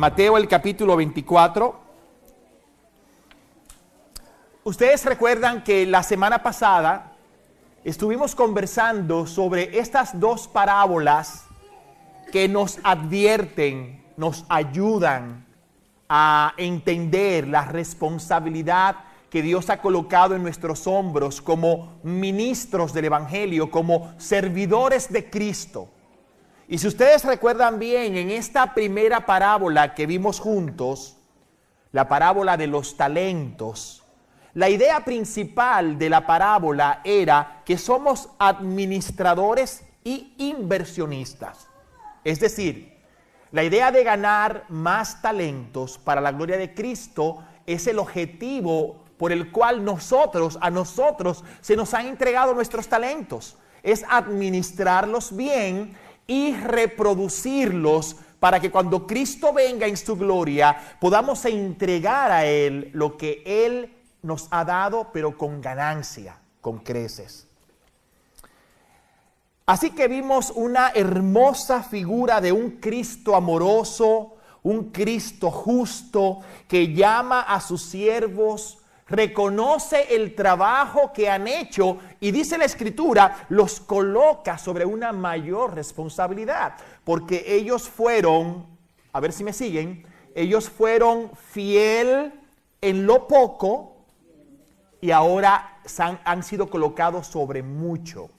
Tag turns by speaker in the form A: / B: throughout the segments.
A: Mateo el capítulo 24. Ustedes recuerdan que la semana pasada estuvimos conversando sobre estas dos parábolas que nos advierten, nos ayudan a entender la responsabilidad que Dios ha colocado en nuestros hombros como ministros del Evangelio, como servidores de Cristo. Y si ustedes recuerdan bien, en esta primera parábola que vimos juntos, la parábola de los talentos, la idea principal de la parábola era que somos administradores y inversionistas. Es decir, la idea de ganar más talentos para la gloria de Cristo es el objetivo por el cual a nosotros se nos han entregado nuestros talentos. Es administrarlos bien y reproducirlos para que cuando Cristo venga en su gloria podamos entregar a Él lo que Él nos ha dado, pero con ganancia, con creces. Así que vimos una hermosa figura de un Cristo amoroso, un Cristo justo que llama a sus siervos, reconoce el trabajo que han hecho y dice la Escritura, los coloca sobre una mayor responsabilidad, porque ellos fueron, a ver si me siguen, ellos fueron fiel en lo poco y ahora han sido colocados sobre mucho.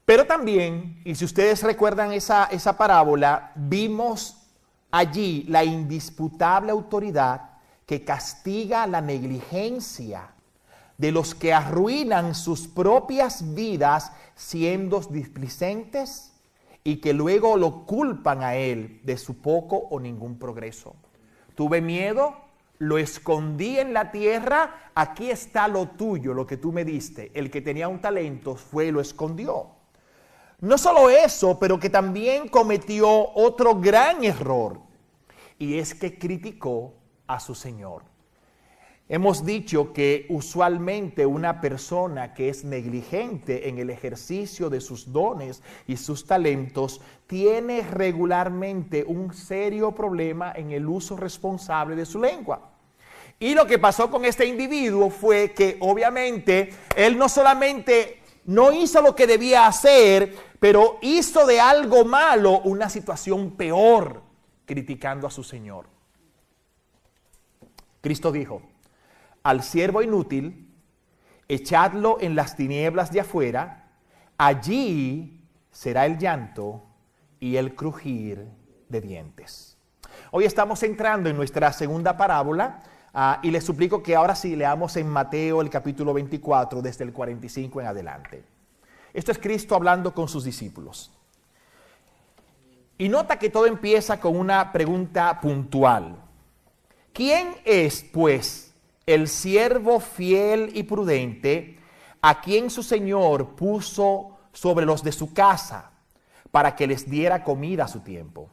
A: Pero también, y si ustedes recuerdan esa parábola, vimos allí la indisputable autoridad que castiga la negligencia de los que arruinan sus propias vidas siendo displicentes y que luego lo culpan a él de su poco o ningún progreso. Tuve miedo, lo escondí en la tierra, aquí está lo tuyo, lo que tú me diste. El que tenía un talento fue y lo escondió. No solo eso, pero que también cometió otro gran error, y es que criticó a su Señor. Hemos dicho que usualmente una persona que es negligente en el ejercicio de sus dones y sus talentos tiene regularmente un serio problema en el uso responsable de su lengua. Y lo que pasó con este individuo fue que obviamente él no solamente no hizo lo que debía hacer, pero hizo de algo malo una situación peor, criticando a su Señor. Cristo dijo, al siervo inútil, echadlo en las tinieblas de afuera, allí será el llanto y el crujir de dientes. Hoy estamos entrando en nuestra segunda parábola y les suplico que ahora sí leamos en Mateo el capítulo 24 desde el 45 en adelante. Esto es Cristo hablando con sus discípulos. Y nota que todo empieza con una pregunta puntual. ¿Quién es, pues, el siervo fiel y prudente a quien su Señor puso sobre los de su casa para que les diera comida a su tiempo?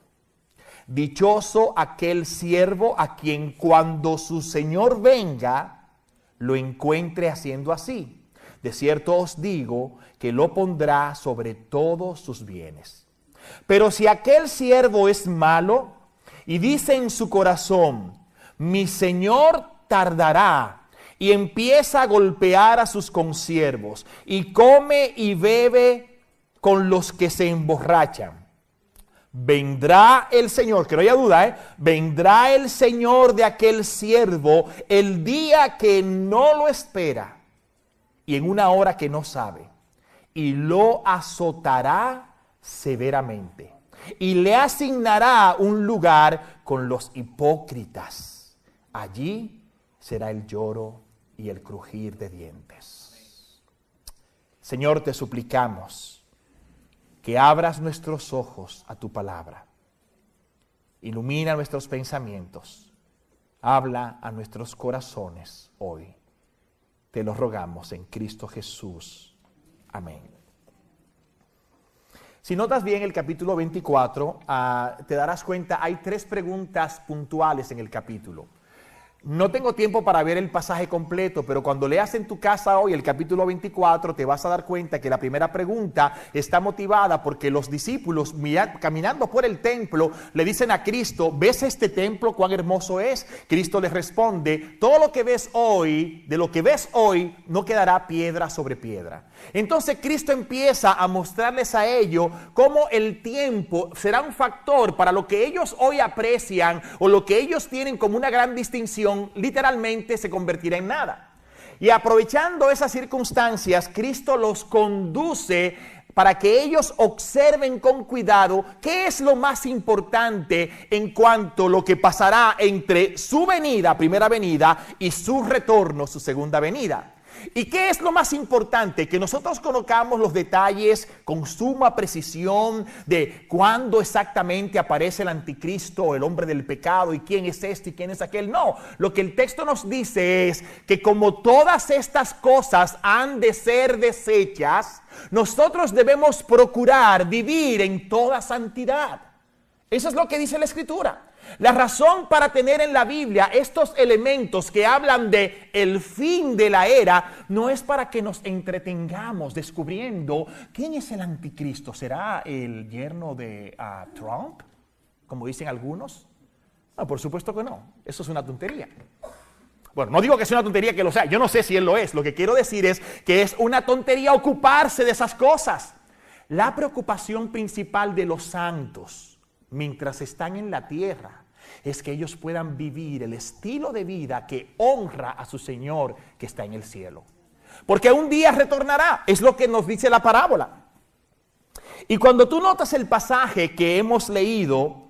A: Dichoso aquel siervo a quien cuando su Señor venga lo encuentre haciendo así. De cierto os digo que lo pondrá sobre todos sus bienes. Pero si aquel siervo es malo y dice en su corazón, mi Señor tardará, y empieza a golpear a sus consiervos y come y bebe con los que se emborrachan, vendrá el Señor, que no haya duda, vendrá el Señor de aquel siervo el día que no lo espera y en una hora que no sabe, y lo azotará severamente y le asignará un lugar con los hipócritas. Allí será el lloro y el crujir de dientes. Señor, te suplicamos que abras nuestros ojos a tu palabra. Ilumina nuestros pensamientos. Habla a nuestros corazones hoy. Te lo rogamos en Cristo Jesús. Amén. Si notas bien el capítulo 24, te darás cuenta, hay tres preguntas puntuales en el capítulo. No tengo tiempo para ver el pasaje completo, pero cuando leas en tu casa hoy el capítulo 24, te vas a dar cuenta que la primera pregunta está motivada porque los discípulos caminando por el templo le dicen a Cristo, ¿ves este templo cuán hermoso es? Cristo les responde, todo lo que ves hoy, de lo que ves hoy, no quedará piedra sobre piedra. Entonces Cristo empieza a mostrarles a ellos cómo el tiempo será un factor para lo que ellos hoy aprecian o lo que ellos tienen como una gran distinción, literalmente se convertirá en nada. Y aprovechando esas circunstancias, Cristo los conduce para que ellos observen con cuidado qué es lo más importante en cuanto a lo que pasará entre su venida, primera venida, y su retorno, su segunda venida. ¿Y qué es lo más importante? Que nosotros conozcamos los detalles con suma precisión de cuándo exactamente aparece el anticristo, el hombre del pecado, y quién es este y quién es aquel. No, lo que el texto nos dice es que como todas estas cosas han de ser desechas, nosotros debemos procurar vivir en toda santidad. Eso es lo que dice la Escritura. La razón para tener en la Biblia estos elementos que hablan de el fin de la era no es para que nos entretengamos descubriendo quién es el anticristo. ¿Será el yerno de Trump, como dicen algunos? No, por supuesto que no. Eso es una tontería. Bueno, no digo que sea una tontería que lo sea. Yo no sé si él lo es. Lo que quiero decir es que es una tontería ocuparse de esas cosas. La preocupación principal de los santos mientras están en la tierra es que ellos puedan vivir el estilo de vida que honra a su Señor que está en el cielo. Porque un día retornará, es lo que nos dice la parábola. Y cuando tú notas el pasaje que hemos leído,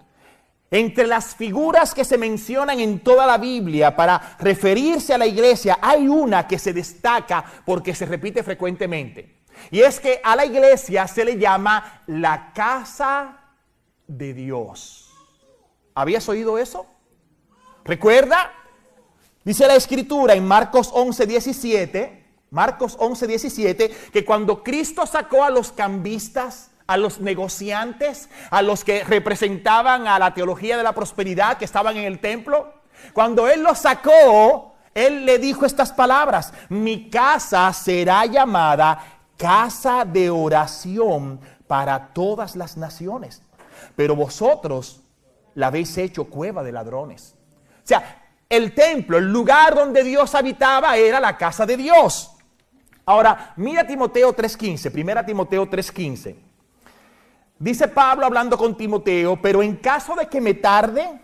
A: entre las figuras que se mencionan en toda la Biblia para referirse a la iglesia, hay una que se destaca porque se repite frecuentemente. Y es que a la iglesia se le llama la casa de Dios. ¿Habías oído eso? ¿Recuerda? Dice la Escritura en Marcos 11:17, que cuando Cristo sacó a los cambistas, a los negociantes, a los que representaban a la teología de la prosperidad que estaban en el templo, cuando Él los sacó, Él le dijo estas palabras: mi casa será llamada casa de oración para todas las naciones, pero vosotros la habéis hecho cueva de ladrones. O sea, el templo, el lugar donde Dios habitaba, era la casa de Dios. Ahora, mira Timoteo 3:15, primera Timoteo 3:15. Dice Pablo hablando con Timoteo, pero en caso de que me tarde,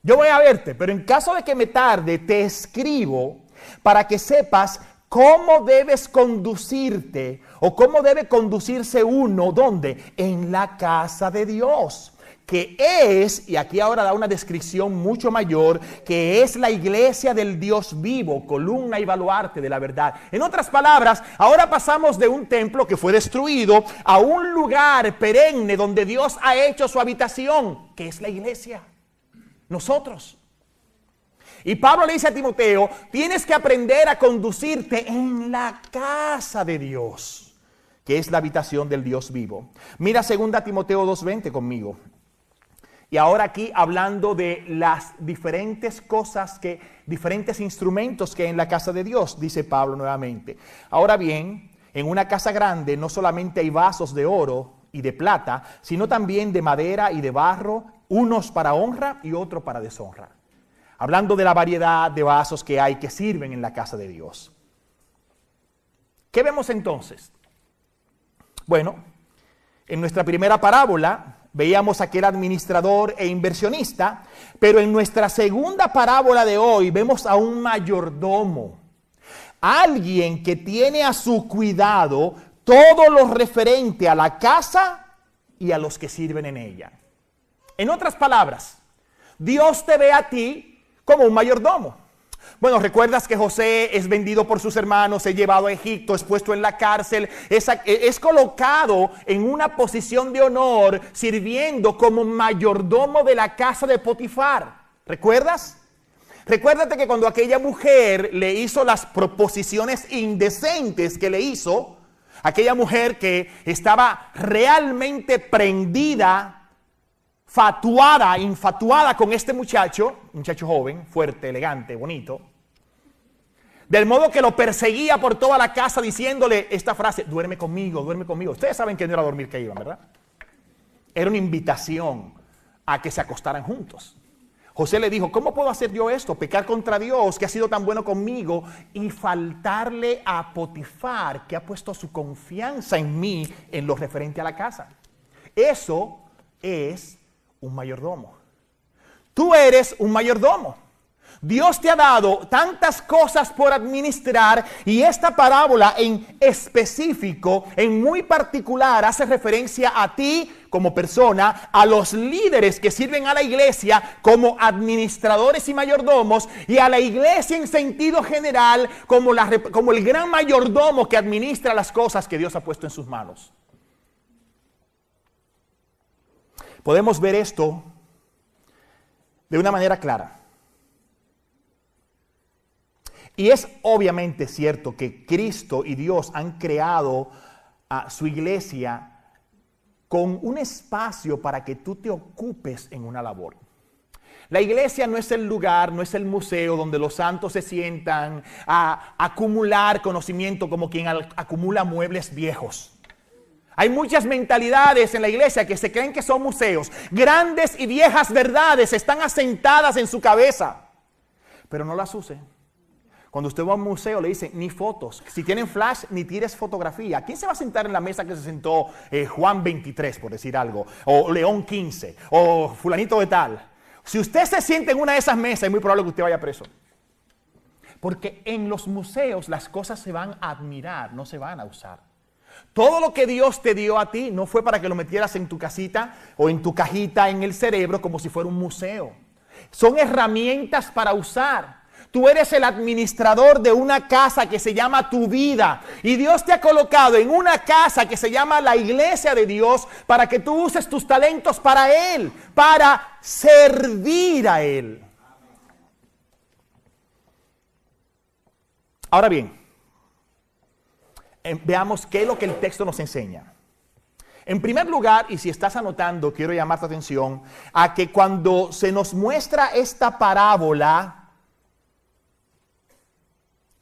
A: yo voy a verte, pero en caso de que me tarde, te escribo para que sepas cómo debes conducirte o cómo debe conducirse uno, ¿dónde? En la casa de Dios, que es, y aquí ahora da una descripción mucho mayor, que es la iglesia del Dios vivo, columna y baluarte de la verdad. En otras palabras, ahora pasamos de un templo que fue destruido a un lugar perenne donde Dios ha hecho su habitación, que es la iglesia, nosotros. Y Pablo le dice a Timoteo, tienes que aprender a conducirte en la casa de Dios, que es la habitación del Dios vivo. Mira 2 Timoteo 2:20 conmigo. Y ahora aquí hablando de las diferentes cosas, diferentes instrumentos que hay en la casa de Dios, dice Pablo nuevamente. Ahora bien, en una casa grande no solamente hay vasos de oro y de plata, sino también de madera y de barro, unos para honra y otros para deshonra. Hablando de la variedad de vasos que hay que sirven en la casa de Dios. ¿Qué vemos entonces? Bueno, en nuestra primera parábola veíamos a aquel administrador e inversionista, pero en nuestra segunda parábola de hoy vemos a un mayordomo, alguien que tiene a su cuidado todo lo referente a la casa y a los que sirven en ella. En otras palabras, Dios te ve a ti como un mayordomo. Bueno, recuerdas que José es vendido por sus hermanos, es llevado a Egipto, es puesto en la cárcel, es colocado en una posición de honor sirviendo como mayordomo de la casa de Potifar. ¿Recuerdas? Recuérdate que cuando aquella mujer le hizo las proposiciones indecentes que le hizo, aquella mujer que estaba realmente prendida infatuada con este muchacho joven, fuerte, elegante, bonito. Del modo que lo perseguía por toda la casa diciéndole esta frase: duerme conmigo, duerme conmigo. Ustedes saben que no era a dormir que iban, ¿verdad? Era una invitación a que se acostaran juntos. José le dijo: ¿cómo puedo hacer yo esto? Pecar contra Dios, que ha sido tan bueno conmigo, y faltarle a Potifar, que ha puesto su confianza en mí en lo referente a la casa. Eso es un mayordomo. Tú eres un mayordomo. Dios te ha dado tantas cosas por administrar, y esta parábola en específico, en muy particular, hace referencia a ti como persona, a los líderes que sirven a la iglesia como administradores y mayordomos, y a la iglesia en sentido general como el gran mayordomo que administra las cosas que Dios ha puesto en sus manos. Podemos ver esto de una manera clara. Y es obviamente cierto que Cristo y Dios han creado a su iglesia con un espacio para que tú te ocupes en una labor. La iglesia no es el lugar, no es el museo donde los santos se sientan a acumular conocimiento como quien acumula muebles viejos. Hay muchas mentalidades en la iglesia que se creen que son museos. Grandes y viejas verdades están asentadas en su cabeza, pero no las use. Cuando usted va a un museo le dicen: ni fotos. Si tienen flash, ni tires fotografía. ¿Quién se va a sentar en la mesa que se sentó Juan 23, por decir algo? O León 15, o fulanito de tal. Si usted se sienta en una de esas mesas, es muy probable que usted vaya preso. Porque en los museos las cosas se van a admirar, no se van a usar. Todo lo que Dios te dio a ti no fue para que lo metieras en tu casita o en tu cajita en el cerebro como si fuera un museo. Son herramientas para usar. Tú eres el administrador de una casa que se llama tu vida. Y Dios te ha colocado en una casa que se llama la iglesia de Dios para que tú uses tus talentos para Él, para servir a Él. Ahora bien, veamos qué es lo que el texto nos enseña. En primer lugar, y si estás anotando, quiero llamar tu atención a que cuando se nos muestra esta parábola,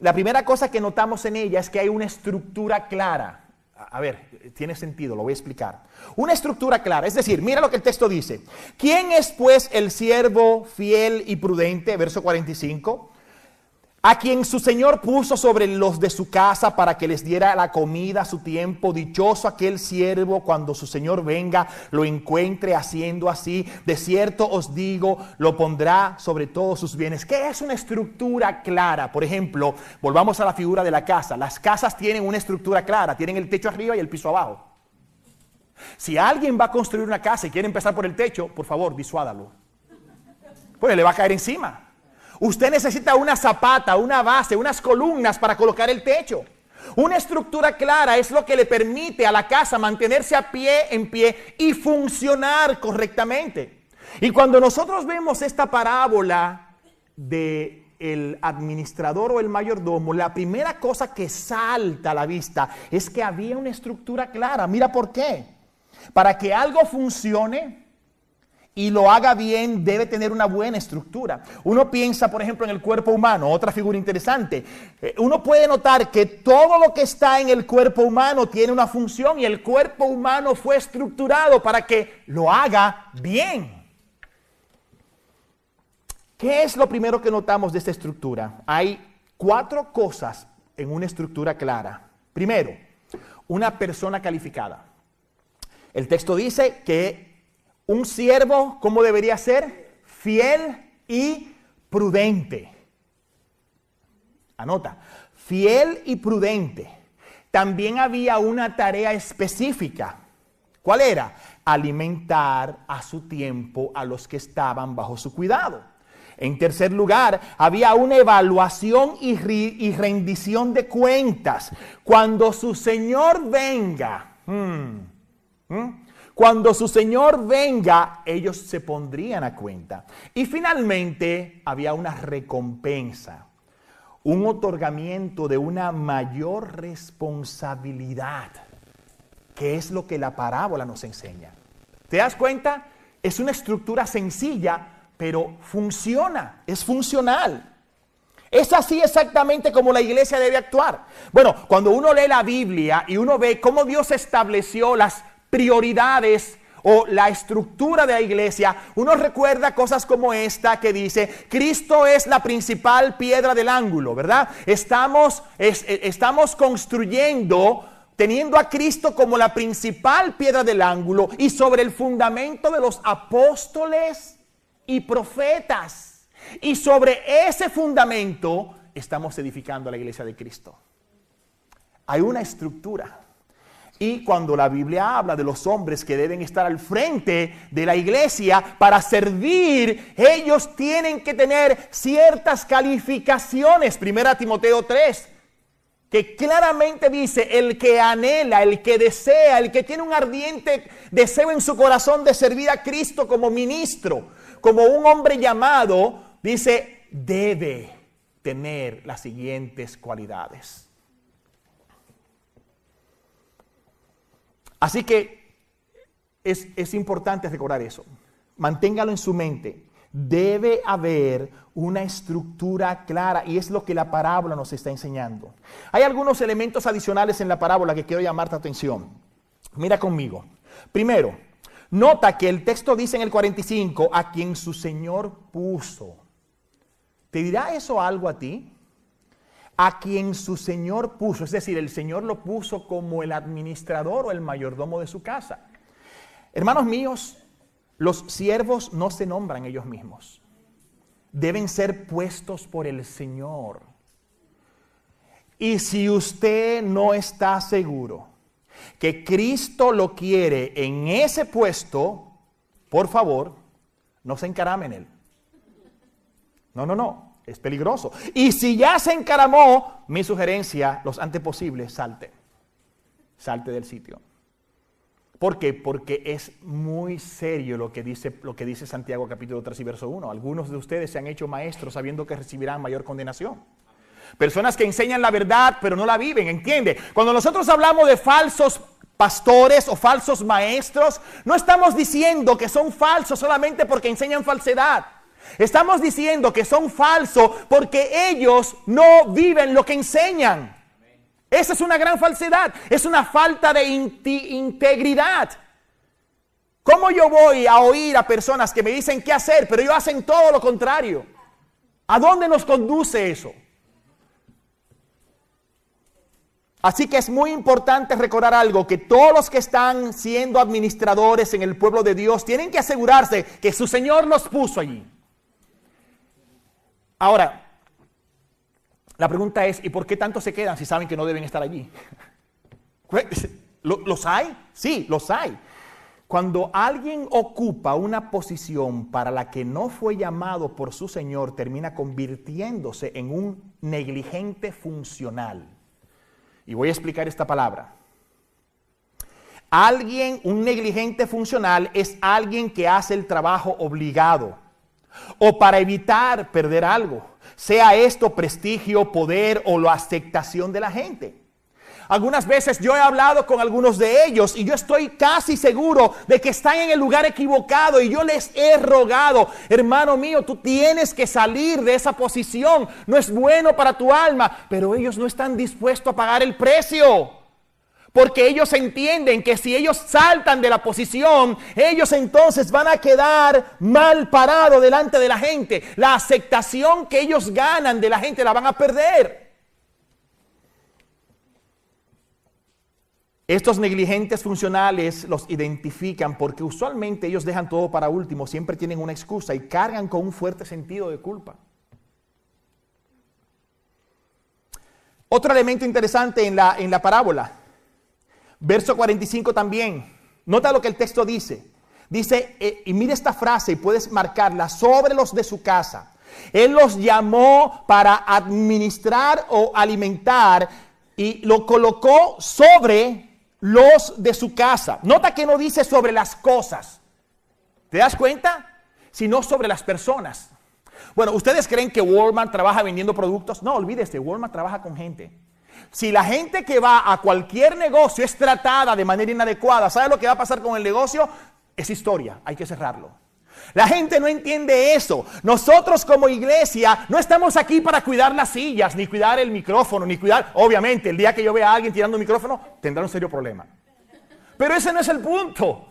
A: la primera cosa que notamos en ella es que hay una estructura clara. A ver, tiene sentido, lo voy a explicar. Una estructura clara, es decir, mira lo que el texto dice. ¿Quién es pues el siervo fiel y prudente? Verso 45. A quien su señor puso sobre los de su casa para que les diera la comida a su tiempo. Dichoso aquel siervo cuando su señor venga, lo encuentre haciendo así. De cierto os digo, lo pondrá sobre todos sus bienes. ¿Qué es una estructura clara? Por ejemplo, volvamos a la figura de la casa. Las casas tienen una estructura clara, tienen el techo arriba y el piso abajo. Si alguien va a construir una casa y quiere empezar por el techo, por favor, disuádalo. Pues le va a caer encima. Usted necesita una zapata, una base, unas columnas para colocar el techo. Una estructura clara es lo que le permite a la casa mantenerse en pie y funcionar correctamente. Y cuando nosotros vemos esta parábola del administrador o el mayordomo, la primera cosa que salta a la vista es que había una estructura clara. Mira por qué. Para que algo funcione y lo haga bien, debe tener una buena estructura. Uno piensa, por ejemplo, en el cuerpo humano, otra figura interesante. Uno puede notar que todo lo que está en el cuerpo humano tiene una función y el cuerpo humano fue estructurado para que lo haga bien. ¿Qué es lo primero que notamos de esta estructura? Hay 4 cosas en una estructura clara. Primero, una persona calificada. El texto dice que un siervo, ¿cómo debería ser? Fiel y prudente. Anota, fiel y prudente. También había una tarea específica. ¿Cuál era? Alimentar a su tiempo a los que estaban bajo su cuidado. En tercer lugar, había una evaluación y rendición de cuentas. Cuando su Señor venga, cuando su Señor venga, ellos se pondrían a cuenta. Y finalmente, había una recompensa, un otorgamiento de una mayor responsabilidad, que es lo que la parábola nos enseña. ¿Te das cuenta? Es una estructura sencilla, pero funciona, es funcional. Es así exactamente como la iglesia debe actuar. Bueno, cuando uno lee la Biblia y uno ve cómo Dios estableció las prioridades o la estructura de la iglesia, uno recuerda cosas como esta que dice: Cristo es la principal piedra del ángulo, ¿verdad? Estamos construyendo teniendo a Cristo como la principal piedra del ángulo y sobre el fundamento de los apóstoles y profetas. Y sobre ese fundamento estamos edificando la iglesia de Cristo. Hay una estructura. Y cuando la Biblia habla de los hombres que deben estar al frente de la iglesia para servir, ellos tienen que tener ciertas calificaciones. 1 Timoteo 3, que claramente dice: el que anhela, el que desea, el que tiene un ardiente deseo en su corazón de servir a Cristo como ministro, como un hombre llamado, dice, debe tener las siguientes cualidades. Así que es importante recordar eso. Manténgalo en su mente. Debe haber una estructura clara, y es lo que la parábola nos está enseñando. Hay algunos elementos adicionales en la parábola que quiero llamar tu atención. Mira conmigo. Primero, nota que el texto dice en el 45, a quien su Señor puso. ¿Te dirá eso algo a ti? A quien su Señor puso, es decir, el Señor lo puso como el administrador o el mayordomo de su casa. Hermanos míos, los siervos no se nombran ellos mismos. Deben ser puestos por el Señor. Y si usted no está seguro que Cristo lo quiere en ese puesto, por favor, no se encarame en él. No, es peligroso. Y si ya se encaramó, mi sugerencia, los antes posibles, salte del sitio. ¿Por qué? Porque es muy serio lo que dice Santiago capítulo 3 y verso 1. Algunos de ustedes se han hecho maestros sabiendo que recibirán mayor condenación. Personas que enseñan la verdad pero no la viven, ¿entiende? Cuando nosotros hablamos de falsos pastores o falsos maestros, no estamos diciendo que son falsos solamente porque enseñan falsedad. Estamos diciendo que son falsos porque ellos no viven lo que enseñan. Esa es una gran falsedad, es una falta de integridad. ¿Cómo yo voy a oír a personas que me dicen qué hacer, pero ellos hacen todo lo contrario? ¿A dónde nos conduce eso? Así que es muy importante recordar algo, que todos los que están siendo administradores en el pueblo de Dios tienen que asegurarse que su Señor los puso allí. Ahora, la pregunta es, ¿y por qué tanto se quedan si saben que no deben estar allí? ¿Los hay? Sí, los hay. Cuando alguien ocupa una posición para la que no fue llamado por su Señor, termina convirtiéndose en un negligente funcional. Y voy a explicar esta palabra. Un negligente funcional es alguien que hace el trabajo obligado o para evitar perder algo, sea esto prestigio, poder o la aceptación de la gente. Algunas veces yo he hablado con algunos de ellos y yo estoy casi seguro de que están en el lugar equivocado, y yo les he rogado: hermano mío, tú tienes que salir de esa posición, no es bueno para tu alma. Pero ellos no están dispuestos a pagar el precio, porque ellos entienden que si ellos saltan de la posición, ellos entonces van a quedar mal parados delante de la gente. La aceptación que ellos ganan de la gente la van a perder. Estos negligentes funcionales los identifican porque usualmente ellos dejan todo para último, siempre tienen una excusa y cargan con un fuerte sentido de culpa. Otro elemento interesante en la parábola, verso 45 también. Nota lo que el texto dice. Dice, y mira esta frase y puedes marcarla: sobre los de su casa. Él los llamó para administrar o alimentar y lo colocó sobre los de su casa. Nota que no dice sobre las cosas. ¿Te das cuenta? Sino sobre las personas. Bueno, ¿ustedes creen que Walmart trabaja vendiendo productos? No, olvídese, Walmart trabaja con gente. Si la gente que va a cualquier negocio es tratada de manera inadecuada, ¿sabe lo que va a pasar con el negocio? Es historia, hay que cerrarlo. La gente no entiende eso. Nosotros como iglesia no estamos aquí para cuidar las sillas, ni cuidar el micrófono, ni cuidar... Obviamente, el día que yo vea a alguien tirando un micrófono, tendrá un serio problema. Pero ese no es el punto.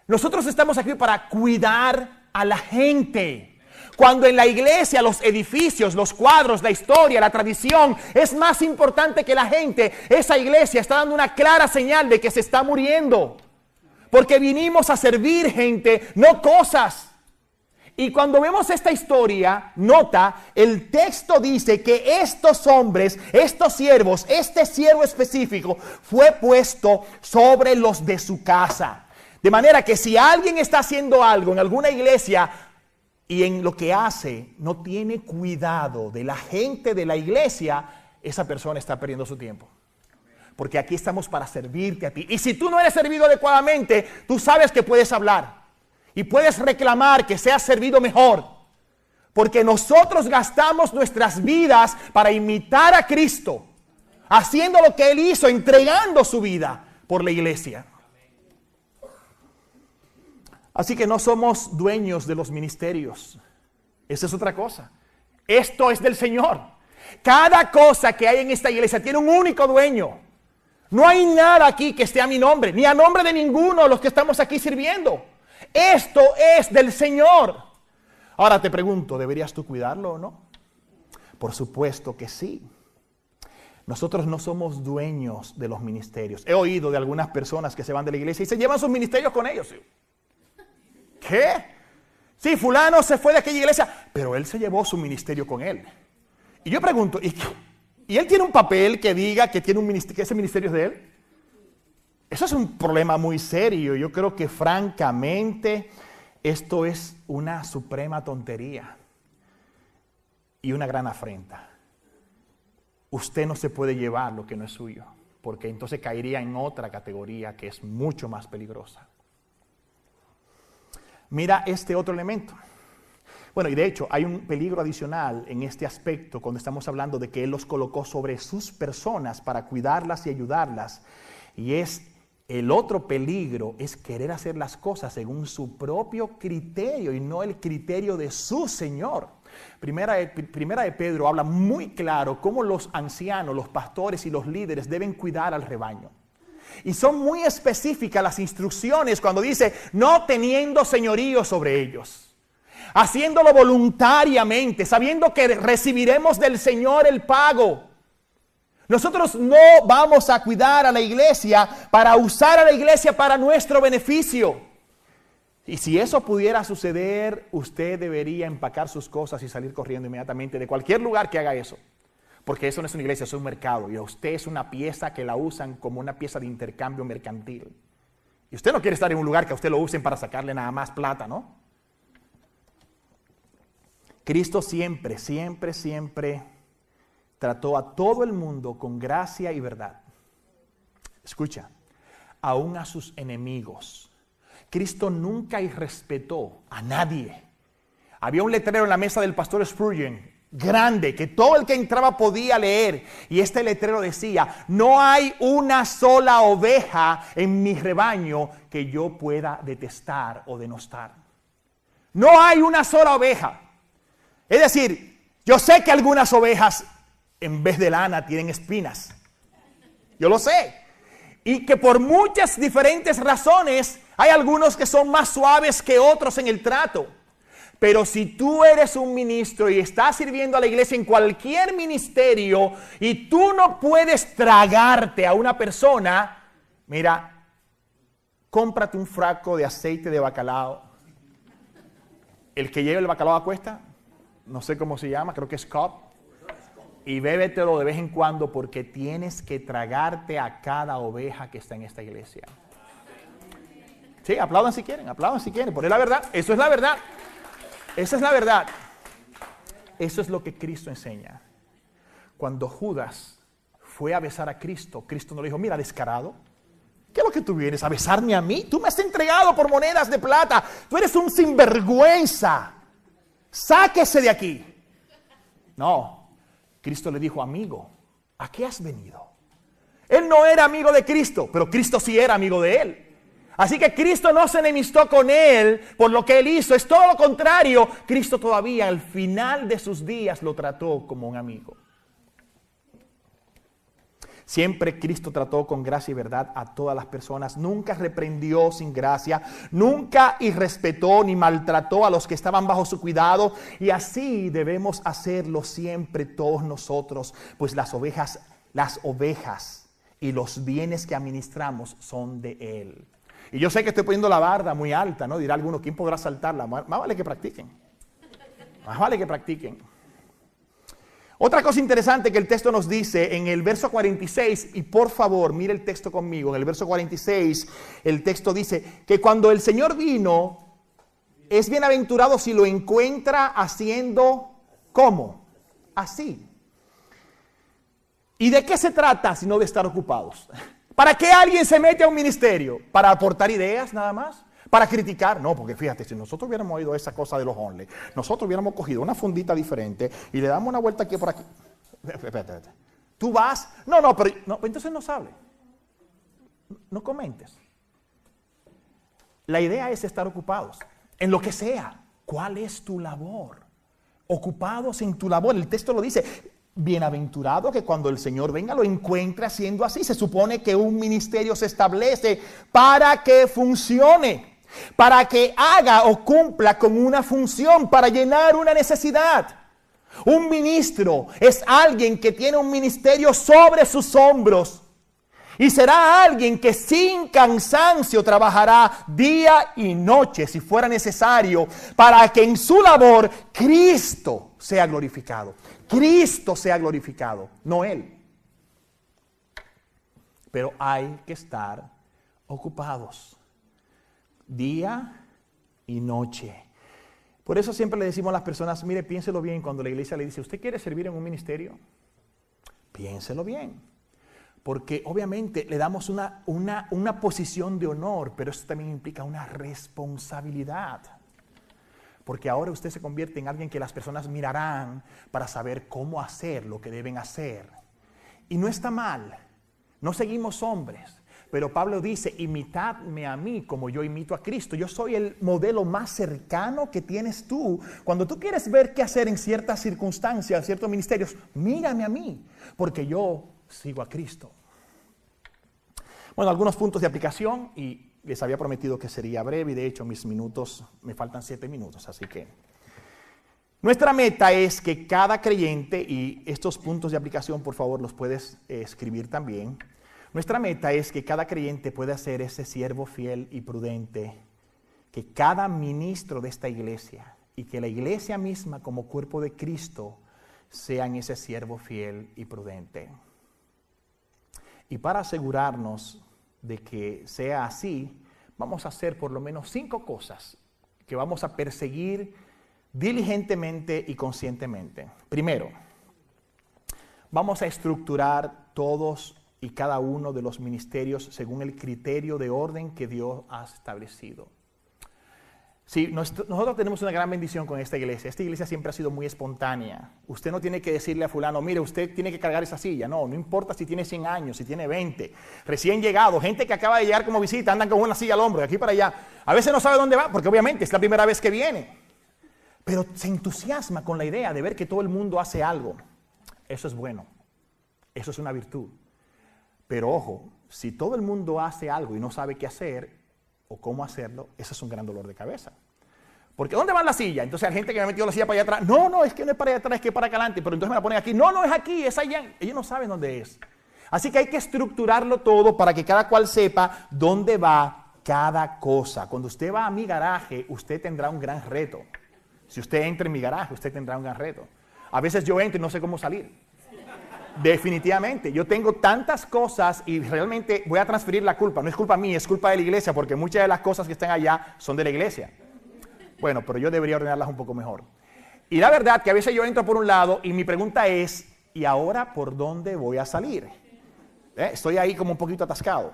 A: Nosotros estamos aquí para cuidar a la gente. Cuando en la iglesia los edificios, los cuadros, la historia, la tradición es más importante que la gente, esa iglesia está dando una clara señal de que se está muriendo. Porque vinimos a servir gente, no cosas. Y cuando vemos esta historia, nota, el texto dice que estos hombres, estos siervos, este siervo específico fue puesto sobre los de su casa. De manera que si alguien está haciendo algo en alguna iglesia y en lo que hace no tiene cuidado de la gente de la iglesia, esa persona está perdiendo su tiempo. Porque aquí estamos para servirte a ti. Y si tú no eres servido adecuadamente, tú sabes que puedes hablar. Y puedes reclamar que seas servido mejor. Porque nosotros gastamos nuestras vidas para imitar a Cristo. Haciendo lo que Él hizo, entregando su vida por la iglesia. Así que no somos dueños de los ministerios. Esa es otra cosa. Esto es del Señor. Cada cosa que hay en esta iglesia tiene un único dueño. No hay nada aquí que esté a mi nombre, ni a nombre de ninguno de los que estamos aquí sirviendo. Esto es del Señor. Ahora te pregunto, ¿deberías tú cuidarlo o no? Por supuesto que sí. Nosotros no somos dueños de los ministerios. He oído de algunas personas que se van de la iglesia y se llevan sus ministerios con ellos. ¿Qué? Sí, fulano se fue de aquella iglesia, pero él se llevó su ministerio con él. Y yo pregunto, ¿y él tiene un papel que diga que tiene un ministerio, que ese ministerio es de él? Eso es un problema muy serio. Yo creo que francamente esto es una suprema tontería y una gran afrenta. Usted no se puede llevar lo que no es suyo, porque entonces caería en otra categoría que es mucho más peligrosa. Mira este otro elemento. Bueno, y de hecho hay un peligro adicional en este aspecto cuando estamos hablando de que Él los colocó sobre sus personas para cuidarlas y ayudarlas. Y es el otro peligro es querer hacer las cosas según su propio criterio y no el criterio de su Señor. Primera de Pedro habla muy claro cómo los ancianos, los pastores y los líderes deben cuidar al rebaño. Y son muy específicas las instrucciones cuando dice, no teniendo señorío sobre ellos, haciéndolo voluntariamente, sabiendo que recibiremos del Señor el pago. Nosotros no vamos a cuidar a la iglesia para usar a la iglesia para nuestro beneficio. Y si eso pudiera suceder, usted debería empacar sus cosas y salir corriendo inmediatamente de cualquier lugar que haga eso. Porque eso no es una iglesia, es un mercado. Y a usted es una pieza que la usan como una pieza de intercambio mercantil. Y usted no quiere estar en un lugar que a usted lo usen para sacarle nada más plata, ¿no? Cristo siempre trató a todo el mundo con gracia y verdad. Escucha, aún a sus enemigos. Cristo nunca irrespetó a nadie. Había un letrero en la mesa del pastor Spurgeon, grande, que todo el que entraba podía leer. Y este letrero decía, no hay una sola oveja en mi rebaño que yo pueda detestar o denostar. No hay una sola oveja. Es decir, yo sé que algunas ovejas en vez de lana tienen espinas. Yo lo sé. Y que por muchas diferentes razones hay algunos que son más suaves que otros en el trato. Pero si tú eres un ministro y estás sirviendo a la iglesia en cualquier ministerio y tú no puedes tragarte a una persona, mira, cómprate un frasco de aceite de bacalao. El que lleva el bacalao a cuesta, no sé cómo se llama, creo que es Scott. Y bébetelo de vez en cuando porque tienes que tragarte a cada oveja que está en esta iglesia. Sí, aplaudan si quieren, porque es la verdad, eso es la verdad. Esa es la verdad. Eso es lo que Cristo enseña. Cuando Judas fue a besar a Cristo, Cristo no le dijo, mira, descarado, ¿qué es lo que tú vienes a besarme a mí? Tú me has entregado por monedas de plata. Tú eres un sinvergüenza. Sáquese de aquí. No, Cristo le dijo, amigo, ¿a qué has venido? Él no era amigo de Cristo, pero Cristo sí era amigo de él. Así que Cristo no se enemistó con él por lo que él hizo. Es todo lo contrario. Cristo todavía al final de sus días lo trató como un amigo. Siempre Cristo trató con gracia y verdad a todas las personas. Nunca reprendió sin gracia. Nunca irrespetó ni maltrató a los que estaban bajo su cuidado. Y así debemos hacerlo siempre todos nosotros. Pues las ovejas y los bienes que administramos son de Él. Y yo sé que estoy poniendo la barda muy alta, ¿no? Dirá alguno, ¿quién podrá saltarla? Más vale que practiquen. Más vale que practiquen. Otra cosa interesante que el texto nos dice en el verso 46, y por favor, mire el texto conmigo, en el verso 46, el texto dice que cuando el Señor vino, es bienaventurado si lo encuentra haciendo, ¿cómo? Así. ¿Y de qué se trata si no de estar ocupados? ¿Para qué alguien se mete a un ministerio? ¿Para aportar ideas nada más? ¿Para criticar? No, porque fíjate, si nosotros hubiéramos oído esa cosa de los only, nosotros hubiéramos cogido una fundita diferente y le damos una vuelta aquí por aquí. Espérate. Tú vas, pero entonces no hable. No comentes. La idea es estar ocupados en lo que sea. ¿Cuál es tu labor? Ocupados en tu labor. El texto lo dice. Bienaventurado que cuando el Señor venga lo encuentre haciendo así. Se supone que un ministerio se establece para que funcione, para que haga o cumpla con una función, para llenar una necesidad. Un ministro es alguien que tiene un ministerio sobre sus hombros y será alguien que sin cansancio trabajará día y noche si fuera necesario para que en su labor Cristo sea glorificado. Cristo sea glorificado, no Él. Pero hay que estar ocupados día y noche. Por eso siempre le decimos a las personas, mire, piénselo bien cuando la iglesia le dice, ¿usted quiere servir en un ministerio? Piénselo bien. Porque obviamente le damos una posición de honor, pero eso también implica una responsabilidad. Porque ahora usted se convierte en alguien que las personas mirarán para saber cómo hacer lo que deben hacer. Y no está mal, no seguimos hombres. Pero Pablo dice, imitadme a mí como yo imito a Cristo. Yo soy el modelo más cercano que tienes tú. Cuando tú quieres ver qué hacer en ciertas circunstancias, en ciertos ministerios, mírame a mí, porque yo sigo a Cristo. Bueno, algunos puntos de aplicación y les había prometido que sería breve y de hecho mis minutos, me faltan 7 minutos, así que nuestra meta es que cada creyente, y estos puntos de aplicación por favor los puedes escribir también, nuestra meta es que cada creyente pueda ser ese siervo fiel y prudente, que cada ministro de esta iglesia y que la iglesia misma como cuerpo de Cristo sean ese siervo fiel y prudente. Y para asegurarnos de que sea así, vamos a hacer por lo menos 5 cosas que vamos a perseguir diligentemente y conscientemente. Primero, vamos a estructurar todos y cada uno de los ministerios según el criterio de orden que Dios ha establecido. Sí, nosotros tenemos una gran bendición con esta iglesia. Esta iglesia siempre ha sido muy espontánea. Usted no tiene que decirle a fulano, mire, usted tiene que cargar esa silla. No importa si tiene 100 años, si tiene 20. Recién llegado, gente que acaba de llegar como visita, andan con una silla al hombro, de aquí para allá. A veces no sabe dónde va, porque obviamente es la primera vez que viene. Pero se entusiasma con la idea de ver que todo el mundo hace algo. Eso es bueno. Eso es una virtud. Pero ojo, si todo el mundo hace algo y no sabe qué hacer, o cómo hacerlo, eso es un gran dolor de cabeza. Porque ¿dónde va la silla? Entonces hay gente que me ha metido la silla para allá atrás. No, es que no es para allá atrás, es que es para acá adelante. Pero entonces me la ponen aquí. No es aquí, es allá. Ellos no saben dónde es. Así que hay que estructurarlo todo para que cada cual sepa dónde va cada cosa. Cuando usted va a mi garaje, usted tendrá un gran reto. Si usted entra en mi garaje, usted tendrá un gran reto. A veces yo entro y no sé cómo salir. Definitivamente, yo tengo tantas cosas y realmente voy a transferir la culpa. No es culpa mía, es culpa de la iglesia, porque muchas de las cosas que están allá son de la iglesia. Bueno, pero yo debería ordenarlas un poco mejor. Y la verdad que a veces yo entro por un lado y mi pregunta es, ¿y ahora por dónde voy a salir? Estoy ahí como un poquito atascado.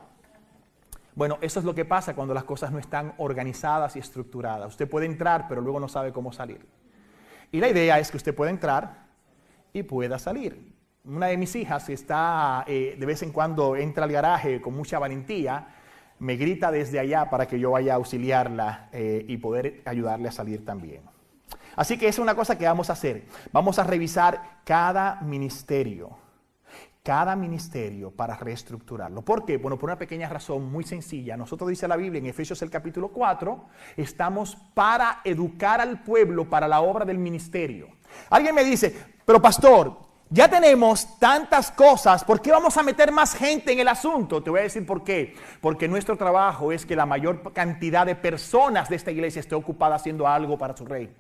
A: Bueno, eso es lo que pasa cuando las cosas no están organizadas y estructuradas. Usted puede entrar, pero luego no sabe cómo salir. Y la idea es que usted pueda entrar y pueda salir. Una de mis hijas que está de vez en cuando entra al garaje con mucha valentía, me grita desde allá para que yo vaya a auxiliarla y poder ayudarle a salir también. Así que esa es una cosa que vamos a hacer. Vamos a revisar cada ministerio para reestructurarlo. ¿Por qué? Bueno, por una pequeña razón muy sencilla. Nosotros, dice la Biblia en Efesios el capítulo 4, estamos para educar al pueblo para la obra del ministerio. Alguien me dice, pero pastor, ya tenemos tantas cosas, ¿por qué vamos a meter más gente en el asunto? Te voy a decir por qué. Porque nuestro trabajo es que la mayor cantidad de personas de esta iglesia esté ocupada haciendo algo para su rey.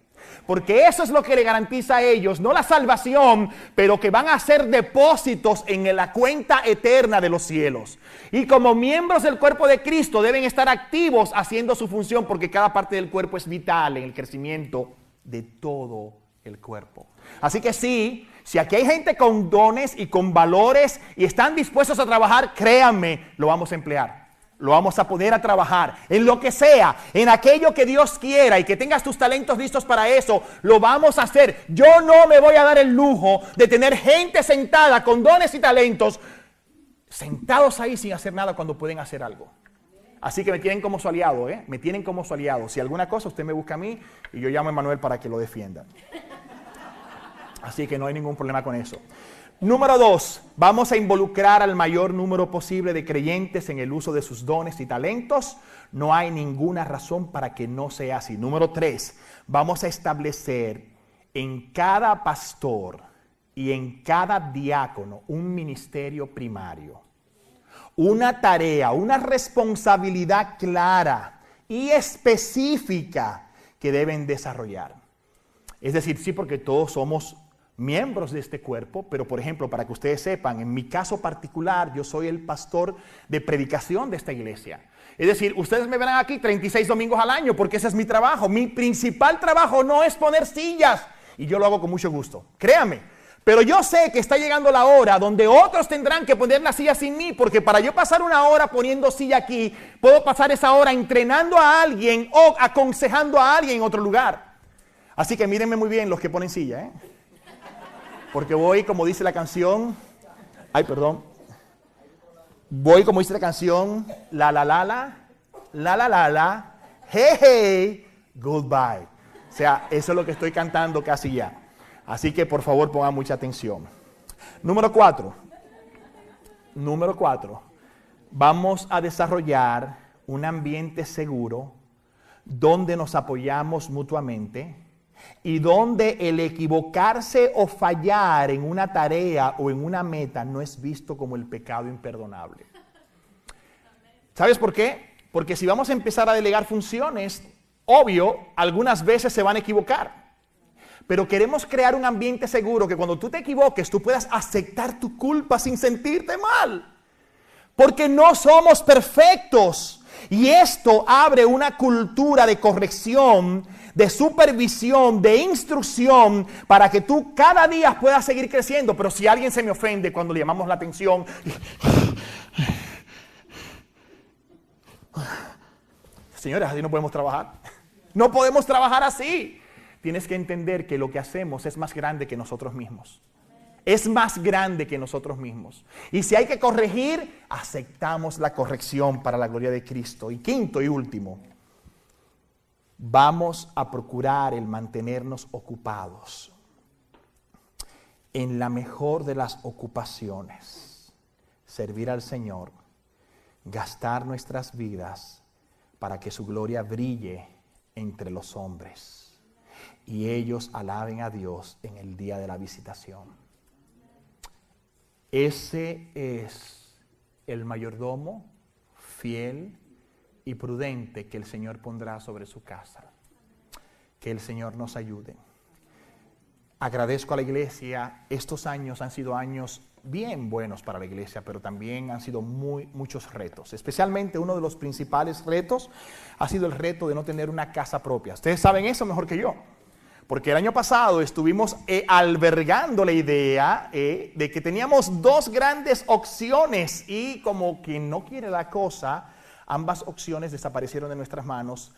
A: Porque eso es lo que le garantiza a ellos, no la salvación, pero que van a hacer depósitos en la cuenta eterna de los cielos. Y como miembros del cuerpo de Cristo deben estar activos haciendo su función, porque cada parte del cuerpo es vital en el crecimiento de todo el cuerpo. Así que sí, si aquí hay gente con dones y con valores y están dispuestos a trabajar, créanme, lo vamos a emplear. Lo vamos a poner a trabajar en lo que sea, en aquello que Dios quiera y que tengas tus talentos listos para eso, lo vamos a hacer. Yo no me voy a dar el lujo de tener gente sentada con dones y talentos, sentados ahí sin hacer nada cuando pueden hacer algo. Así que me tienen como su aliado, me tienen como su aliado. Si alguna cosa usted me busca a mí y yo llamo a Emanuel para que lo defienda. Así que no hay ningún problema con eso. Número 2, vamos a involucrar al mayor número posible de creyentes en el uso de sus dones y talentos. No hay ninguna razón para que no sea así. Número 3, vamos a establecer en cada pastor y en cada diácono un ministerio primario. Una tarea, una responsabilidad clara y específica que deben desarrollar. Es decir, sí, porque todos somos miembros de este cuerpo, pero por ejemplo, para que ustedes sepan, en mi caso particular, yo soy el pastor de predicación de esta iglesia. Es decir, ustedes me verán aquí 36 domingos al año porque ese es mi trabajo. Mi principal trabajo no es poner sillas y yo lo hago con mucho gusto, créanme. Pero yo sé que está llegando la hora donde otros tendrán que poner la silla sin mí, porque para yo pasar una hora poniendo silla aquí, puedo pasar esa hora entrenando a alguien o aconsejando a alguien en otro lugar. Así que mírenme muy bien los que ponen silla, porque voy, como dice la canción, voy como dice la canción, la, hey, hey, goodbye. O sea, eso es lo que estoy cantando casi ya. Así que por favor pongan mucha atención. Número 4, vamos a desarrollar un ambiente seguro donde nos apoyamos mutuamente y donde el equivocarse o fallar en una tarea o en una meta no es visto como el pecado imperdonable. ¿Sabes por qué? Porque si vamos a empezar a delegar funciones, obvio, algunas veces se van a equivocar. Pero queremos crear un ambiente seguro que cuando tú te equivoques, tú puedas aceptar tu culpa sin sentirte mal. Porque no somos perfectos. Y esto abre una cultura de corrección, de supervisión, de instrucción, para que tú cada día puedas seguir creciendo. Pero si alguien se me ofende cuando le llamamos la atención, señores, así no podemos trabajar. No podemos trabajar así. Tienes que entender que lo que hacemos es más grande que nosotros mismos. Es más grande que nosotros mismos. Y si hay que corregir, aceptamos la corrección para la gloria de Cristo. Y quinto y último, vamos a procurar el mantenernos ocupados en la mejor de las ocupaciones. Servir al Señor, gastar nuestras vidas para que su gloria brille entre los hombres y ellos alaben a Dios en el día de la visitación. Ese es el mayordomo fiel y prudente que el Señor pondrá sobre su casa. Que el Señor nos ayude. Agradezco a la iglesia. Estos años han sido años bien buenos para la iglesia, pero también han sido muchos retos. Especialmente uno de los principales retos ha sido el reto de no tener una casa propia. Ustedes saben eso mejor que yo. Porque el año pasado estuvimos albergando la idea de que teníamos dos grandes opciones y como quien no quiere la cosa, ambas opciones desaparecieron de nuestras manos.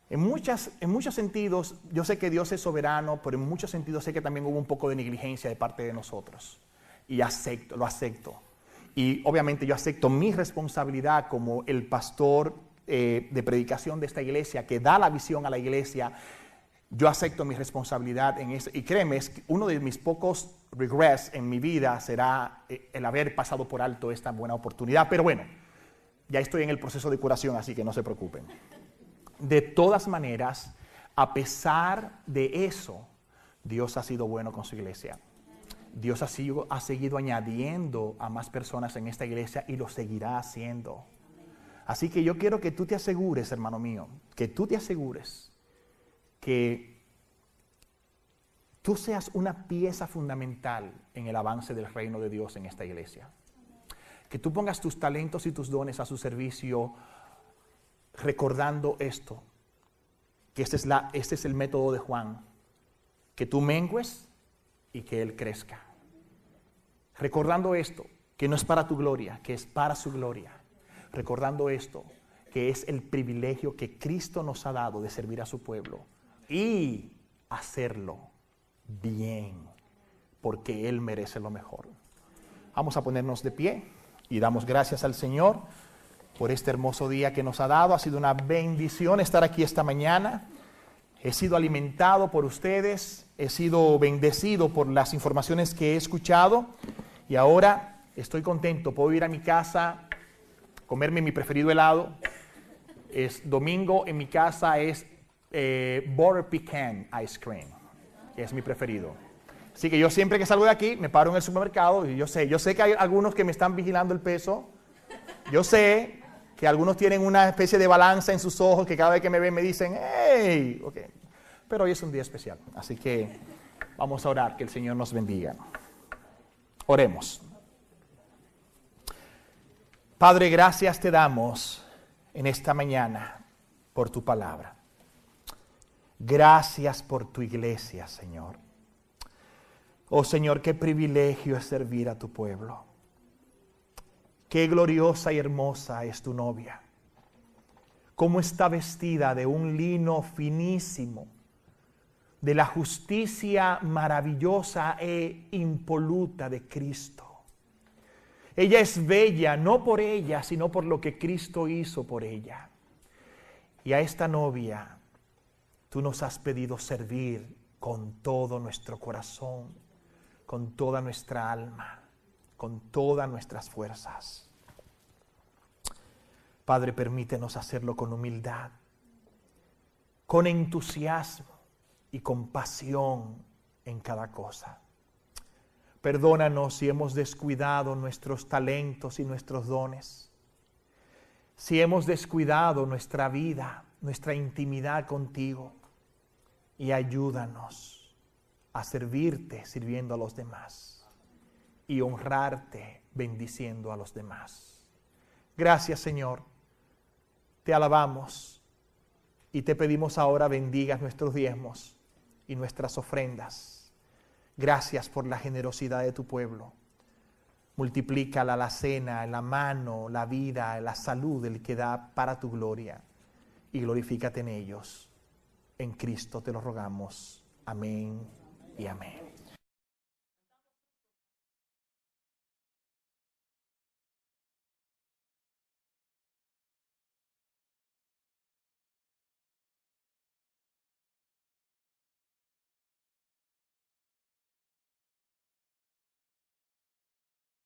A: En muchos sentidos, yo sé que Dios es soberano, pero en muchos sentidos sé que también hubo un poco de negligencia de parte de nosotros. Y lo acepto. Y obviamente yo acepto mi responsabilidad como el pastor de predicación de esta iglesia, que da la visión a la iglesia. Yo acepto mi responsabilidad en eso. Y créeme, es uno de mis pocos regrets en mi vida será el haber pasado por alto esta buena oportunidad. Pero bueno, ya estoy en el proceso de curación, así que no se preocupen. De todas maneras, a pesar de eso, Dios ha sido bueno con su iglesia. Dios ha seguido añadiendo a más personas en esta iglesia y lo seguirá haciendo. Así que yo quiero que tú te asegures, hermano mío, que tú te asegures que tú seas una pieza fundamental en el avance del reino de Dios en esta iglesia. Que tú pongas tus talentos y tus dones a su servicio, recordando esto, que este es el método de Juan, que tú mengues y que Él crezca. Recordando esto, que no es para tu gloria, que es para su gloria. Recordando esto, que es el privilegio que Cristo nos ha dado de servir a su pueblo y hacerlo bien, porque Él merece lo mejor. Vamos a ponernos de pie y damos gracias al Señor por este hermoso día que nos ha dado. Ha sido una bendición estar aquí esta mañana. He sido alimentado por ustedes, he sido bendecido por las informaciones que he escuchado y ahora estoy contento. Puedo ir a mi casa, comerme mi preferido helado. Es domingo en mi casa, es Butter Pecan Ice Cream, que es mi preferido. Así que yo siempre que salgo de aquí me paro en el supermercado y yo sé que hay algunos que me están vigilando el peso. Yo sé que algunos tienen una especie de balanza en sus ojos que cada vez que me ven me dicen, ¡hey! Okay. Pero hoy es un día especial, así que vamos a orar, que el Señor nos bendiga. Oremos. Padre, gracias te damos en esta mañana por tu palabra. Gracias por tu iglesia, Señor. Oh Señor, qué privilegio es servir a tu pueblo. Qué gloriosa y hermosa es tu novia. Cómo está vestida de un lino finísimo, de la justicia maravillosa e impoluta de Cristo. Ella es bella, no por ella, sino por lo que Cristo hizo por ella. Y a esta novia, tú nos has pedido servir con todo nuestro corazón, con toda nuestra alma, con todas nuestras fuerzas. Padre, permítenos hacerlo con humildad, con entusiasmo y con pasión en cada cosa. Perdónanos si hemos descuidado nuestros talentos y nuestros dones, si hemos descuidado nuestra vida, nuestra intimidad contigo, y ayúdanos a servirte sirviendo a los demás y honrarte bendiciendo a los demás. Gracias, Señor. Te alabamos y te pedimos ahora bendigas nuestros diezmos y nuestras ofrendas. Gracias por la generosidad de tu pueblo. Multiplica la alacena, la mano, la vida, la salud del que da para tu gloria y glorifícate en ellos. En Cristo te lo rogamos. Amén y amén.